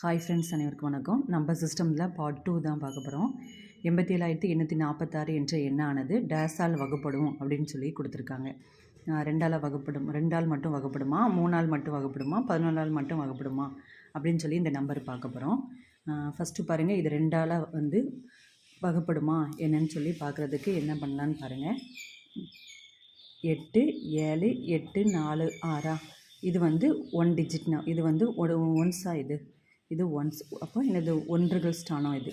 Hi friends, அனைவருக்கும் வணக்கம். நம்ம சிஸ்டமில் பார்ட் 2 தான் பார்க்க போகிறோம். 87,846 என்ற எண்ணானது டேஸால் வகுப்படும் அப்படின்னு சொல்லி கொடுத்துருக்காங்க. 2ஆல் வகுப்படும், 2ஆல் மட்டும் வகுப்படுமா, 3ஆல் மட்டும் வகுப்படுமா, 11ஆல் மட்டும் வகுப்படுமா அப்படின்னு சொல்லி இந்த நம்பர் பார்க்க போகிறோம். ஃபஸ்ட்டு பாருங்கள், இது 2ஆல் வந்து வகுப்படுமா என்னன்னு சொல்லி பார்க்குறதுக்கு என்ன பண்ணலான்னு பாருங்கள். 8 7 8 4 6 இது வந்து 1 டிஜிட்னா, இது வந்து ஒன்ஸாக இது ஒன்ஸ். அப்போ எனது ஒன்றுகள் ஸ்தானம் இது.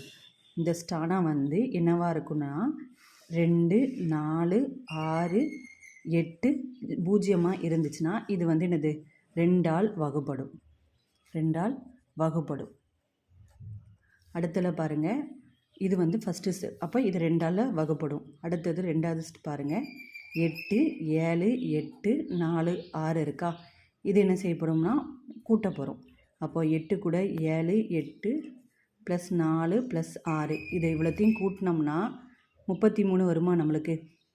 இந்த ஸ்தானம் வந்து என்னவாக இருக்குன்னா 2 4 6 8 பூஜ்ஜியமாக இருந்துச்சுன்னா இது வந்து என்னது 2ஆல் வகுப்படும். 2ஆல் வகுப்படும். அடுத்தல பாருங்கள், இது வந்து ஃபஸ்ட்டு அப்போ இது 2ஆல் வகுப்படும். அடுத்தது 2வது பாருங்கள், 8 7 8 4 6 இருக்கா, இது என்ன செய்யப்படும்னா கூட்ட போகிறோம். அப்போது 8 கூட 7 8 ப்ளஸ் 4 ப்ளஸ் 6 இதை இவ்வளோத்தையும் கூட்டினோம்னா 33 வருமா நம்மளுக்கு.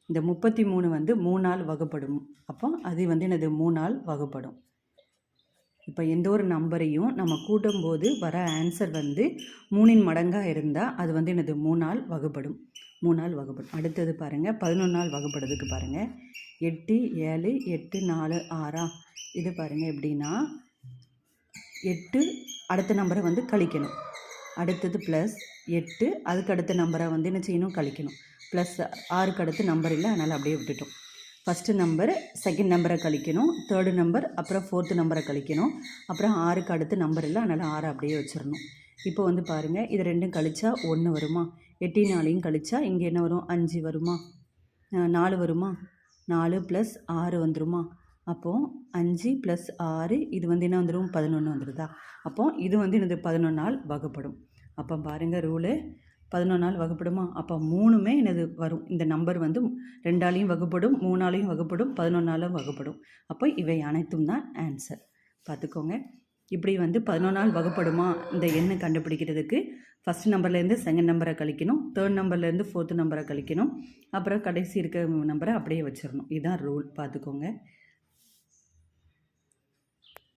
இந்த 33 வந்து 3ஆல் வகுப்படும். அப்போ அது வந்து என்னது 3ஆல் வகுப்படும். இப்போ எந்த ஒரு நம்பரையும் நம்ம கூட்டும்போது வர ஆன்சர் வந்து 3இன் மடங்காக இருந்தால் அது வந்து என்னது 3ஆல் வகுப்படும். 3ஆல் வகுப்படும். அடுத்தது பாருங்கள், 11ஆல் வகுப்படுறதுக்கு பாருங்கள். 8 7 8 4 6 இது பாருங்கள் எப்படின்னா 8 அடுத்த நம்பரை வந்து கழிக்கணும். அடுத்தது ப்ளஸ் 8 அதுக்கு அடுத்த நம்பரை வந்து என்ன செய்யணும், கழிக்கணும். ப்ளஸ் 6க்கு அடுத்து நம்பர் இல்லை, அதனால் அப்படியே விட்டுட்டோம். ஃபஸ்ட்டு நம்பர் செகண்ட் நம்பரை கழிக்கணும், தேர்டு நம்பர் அப்புறம் ஃபோர்த்து நம்பரை கழிக்கணும். அப்புறம் 6க்கு அடுத்து நம்பர் இல்லை, அதனால் 6 அப்படியே வச்சிடணும். இப்போ வந்து பாருங்கள், இது ரெண்டும் கழிச்சா 1 வருமா. 8 4 கழிச்சா இங்கே என்ன வரும், 5 வருமா, 4 வருமா, 4 ப்ளஸ் 6 வந்துருமா. அப்போது 5 ப்ளஸ் 6 இது வந்து என்ன வந்துடும், 11 வந்துடுதா. அப்போது இது வந்து என்னது 11ஆல் வகுப்படும். அப்போ பாருங்கள் ரூலு, 11ஆல் வகுப்படுமா. அப்போ 3மே என்னது வரும். இந்த நம்பர் வந்து 2ஆலையும் வகுப்படும், 3ஆலையும் வகுப்படும், 11ஆலும் வகுப்படும். அப்போ இவை அனைத்தும் தான் ஆன்சர். பார்த்துக்கோங்க. இப்படி வந்து 11ஆல் வகுப்படுமா இந்த எண்ணை கண்டுபிடிக்கிறதுக்கு ஃபஸ்ட் நம்பர்லேருந்து செகண்ட் நம்பரை கழிக்கணும், தேர்ட் நம்பர்லேருந்து ஃபோர்த்து நம்பரை கழிக்கணும், அப்புறம் கடைசி இருக்க நம்பரை அப்படியே வச்சிடணும். இதுதான் ரூல். பார்த்துக்கோங்க.